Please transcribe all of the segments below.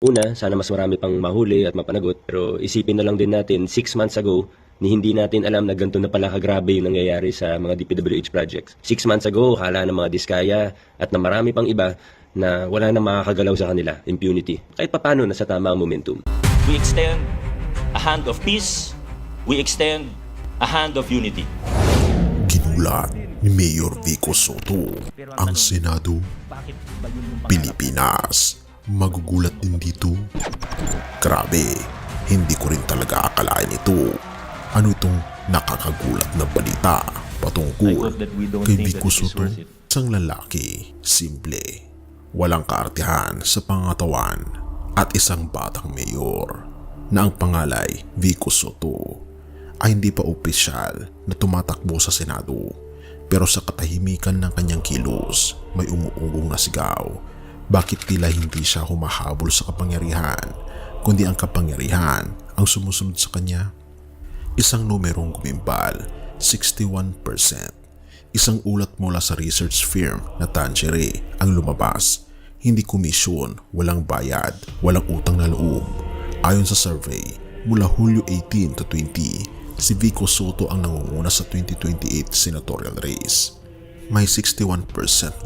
Una, sana mas marami pang mahuli at mapanagot, pero isipin na lang din natin 6 months ago ni hindi natin alam na ganito na pala kagrabe yung nangyayari sa mga DPWH projects. 6 months ago, akala ng mga diskaya at na marami pang iba na wala na makakagalaw sa kanila, impunity. Kahit papano nasa tama ang momentum. We extend a hand of peace. We extend a hand of unity. Ginulat ni Mayor Vico Soto ang Senado, Pilipinas. Magugulat din dito. Grabe, hindi ko rin talaga akalain ito. Ano itong nakakagulat na balita patungkol kay Vico Soto? Isang lalaki, simple, walang kaartihan sa pangatawan at isang batang mayor na ang pangalay Vico Soto ay hindi pa opisyal na tumatakbo sa Senado, pero sa katahimikan ng kanyang kilos may umuugong na sigaw. Bakit tila hindi siya humahabol sa kapangyarihan, kundi ang kapangyarihan ang sumusunod sa kanya? Isang numerong gumimbal, 61%. Isang ulat mula sa research firm na Tangeray ang lumabas. Hindi komisyon, walang bayad, walang utang na loob. Ayon sa survey, mula Hulyo 18 to 20, si Vico Soto ang nangunguna sa 2028 senatorial race. May 61%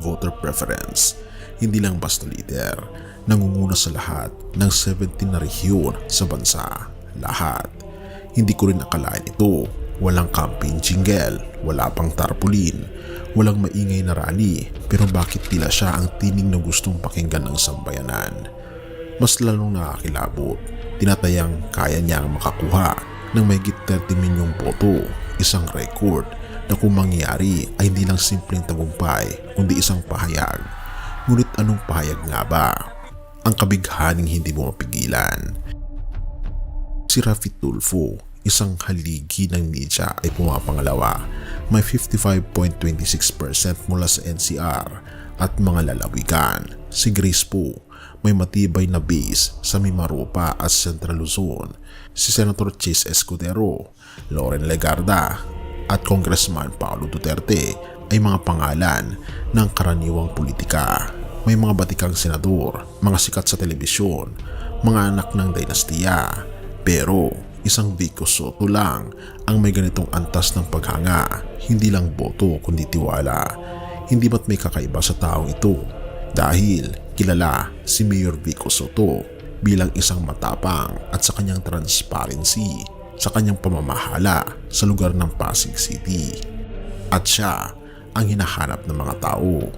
voter preference. Hindi lang basta leader, nangunguna sa lahat ng 17 na rehiyon sa bansa. Lahat. Hindi ko rin akalain ito. Walang campaign jingle, wala pang tarpaulin, walang maingay na rally, pero bakit tila siya ang tining na gustong pakinggan ng sambayanan? Mas lalong nakakilabot, tinatayang kaya niyang makakuha ng mahigit 30 milyong boto, isang record na kung mangyari ay hindi lang simpleng tagumpay, kundi isang pahayag. Ngunit anong pahayag nga ba? Ang kabighaning hindi mo mapigilan. Si Raffy Tulfo, isang haligi ng media, ay pumapangalawa. May 55.26% mula sa NCR at mga lalawigan. Si Grace Po, may matibay na base sa Mimaropa at Central Luzon. Si Senator Chis Escudero, Loren Legarda at Congressman Paulo Duterte ay mga pangalan ng karaniwang politika. May mga batikang senador, mga sikat sa telebisyon, mga anak ng dinastiya. Pero isang Vico Soto lang ang may ganitong antas ng paghanga. Hindi lang boto kundi tiwala. Hindi ba't may kakaiba sa taong ito? Dahil kilala si Mayor Vico Soto bilang isang matapang at sa kanyang transparency, sa kanyang pamamahala sa lugar ng Pasig City. At siya ang hinahanap ng mga tao.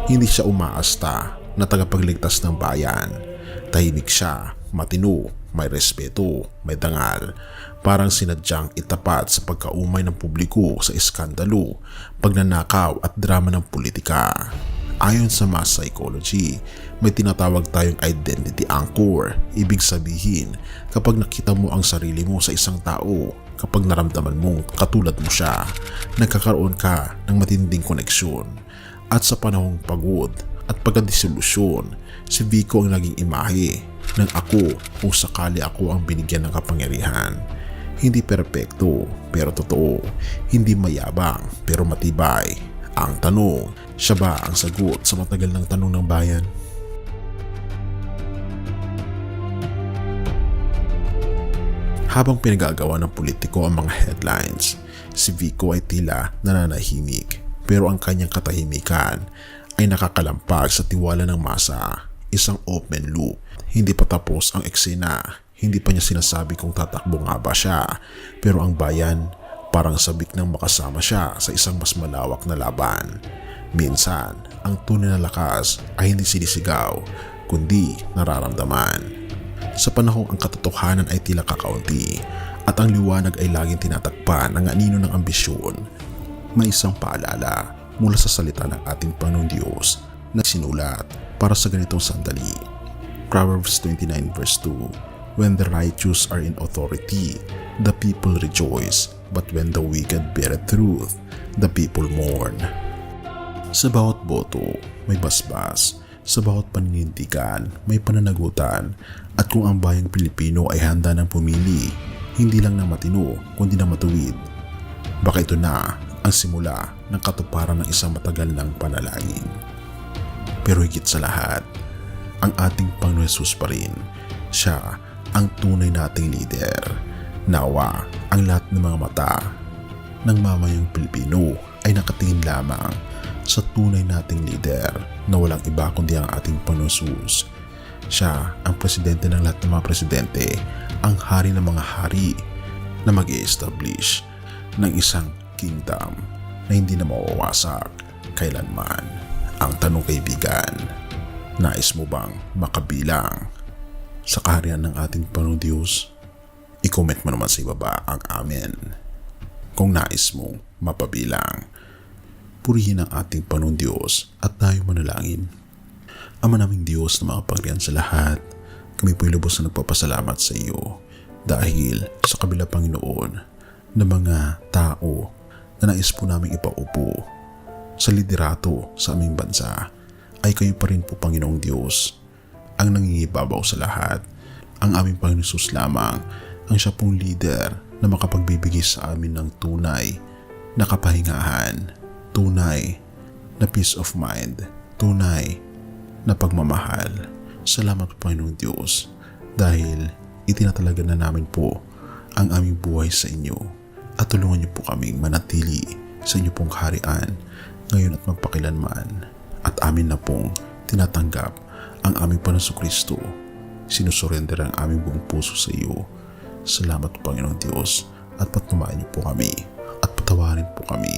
Hindi siya umaasta na tagapagligtas ng bayan. Tahimik siya, matino, may respeto, may dangal. Parang sinadyang itapat sa pagkaumay ng publiko sa iskandalo, pagnanakaw at drama ng politika. Ayon sa mass psychology, may tinatawag tayong identity anchor. Ibig sabihin, kapag nakita mo ang sarili mo sa isang tao, kapag naramdaman mong katulad mo siya, nagkakaroon ka ng matinding koneksyon. At sa panahong pagod at pagkadisolusyon, si Vico ang naging imahe ng ako kung sakali ako ang binigyan ng kapangyarihan. Hindi perpekto pero totoo, hindi mayabang pero matibay. Ang tanong, siya ba ang sagot sa matagal ng tanong ng bayan? Habang pinagagawa ng politiko ang mga headlines, si Vico ay tila nananahimik, pero ang kanyang katahimikan ay nakakalampag sa tiwala ng masa. Isang open loop. Hindi pa tapos ang eksena. Hindi pa niya sinasabi kung tatakbo nga ba siya, pero ang bayan parang sabik nang makasama siya sa isang mas malawak na laban. Minsan, ang tunay na lakas ay hindi sinisigaw, kundi nararamdaman. Sa panahong ang katotohanan ay tila kakaunti at ang liwanag ay laging tinatakpan ng anino ng ambisyon, may isang paalala mula sa salita ng ating Panginoong Diyos na sinulat para sa ganitong sandali. Proverbs 29 verse 2, when the righteous are in authority, the people rejoice, but when the wicked beareth truth, the people mourn. Sa bawat boto, may basbas. Sa bawat paninindigan, may pananagutan. At kung ang bayang Pilipino ay handa ng pumili, hindi lang na matino, kundi na matuwid, baka ito na ang simula ng katuparan ng isang matagal ng panalangin. Pero higit sa lahat, ang ating Panginoon Jesus pa rin. Siya ang tunay nating leader. Nawa ang lahat ng mga mata ng mamayang Pilipino ay nakatingin lamang sa tunay nating leader na walang iba kundi ang ating Panginoon Jesus. Siya ang presidente ng lahat ng mga presidente, ang hari ng mga hari na mag-i-establish ng isang kingdom na hindi na mawawasak kailanman. Ang tanong, kaibigan, nais mo bang makabilang sa kaharian ng ating Panginoon Diyos? I-comment mo naman sa ibaba ang amen kung nais mong mapabilang. Purihin ang ating Panginoon Diyos at tayo manalangin. Ama naming Diyos na makapangyarihan sa lahat, kami po'y lubos na nagpapasalamat sa iyo dahil sa kabila, Panginoon, ng mga tao na nais po namin ipaupo sa liderato sa aming bansa, ay kayo pa rin po, Panginoong Diyos, ang nangingibabaw sa lahat. Ang aming Panginoon Jesus lamang ang siya pong leader na makapagbibigay sa amin ng tunay na kapahingahan, tunay na peace of mind, tunay na pagmamahal. Salamat po, Panginoong Diyos, dahil itinatalaga na namin po ang aming buhay sa inyo at tulungan niyo po kaming manatili sa inyo pong kaharian ngayon at magpakilanman, at amin na pong tinatanggap ang aming Panginoon Kristo. Sinusurrender ang aming buong puso sa iyo. Salamat po, Panginoong Diyos, at patumayan niyo po kami at patawarin po kami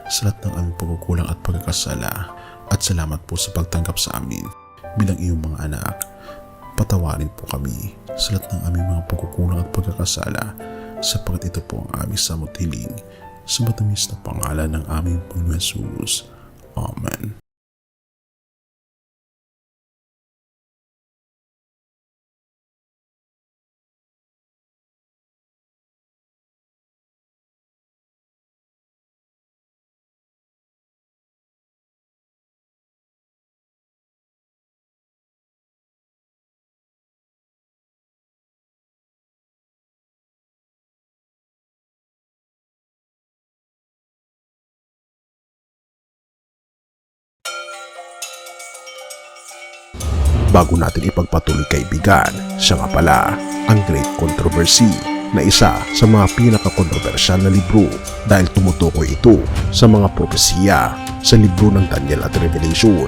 sa lahat ng aming pagkukulang at pagkakasala. At salamat po sa pagtanggap sa amin bilang iyong mga anak. Patawarin po kami sa lahat ng aming mga pagkukulang at pagkakasala, sapagkat ito po ang aming samot hiling sa matamis na pangalan ng aming Panginoon Jesus. Amen. Bago natin ipagpatuloy, kaibigan, siya nga pala ang Great Controversy, na isa sa mga pinaka-kontrobersyal na libro dahil tumutukoy ito sa mga propesiya sa libro ng Daniel at Revelation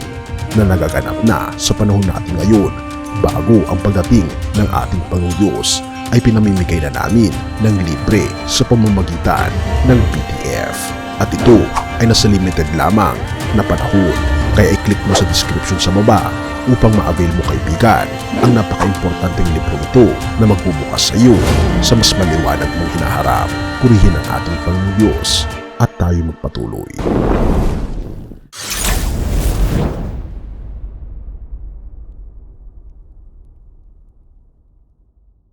na nagaganap na sa panahon natin ngayon. Bago ang pagdating ng ating Panginoong Diyos ay pinamimigay na namin ng libre sa pamamagitan ng PDF, at ito ay nasa limited lamang na panahon. Kaya i-click mo sa description sa baba upang ma-avail mo, kaibigan, ang napaka-importanteng libro ito na magbubukas sa iyo sa mas maliwanag mong hinaharap. Purihin ang ating Panginoong Diyos at tayo magpatuloy.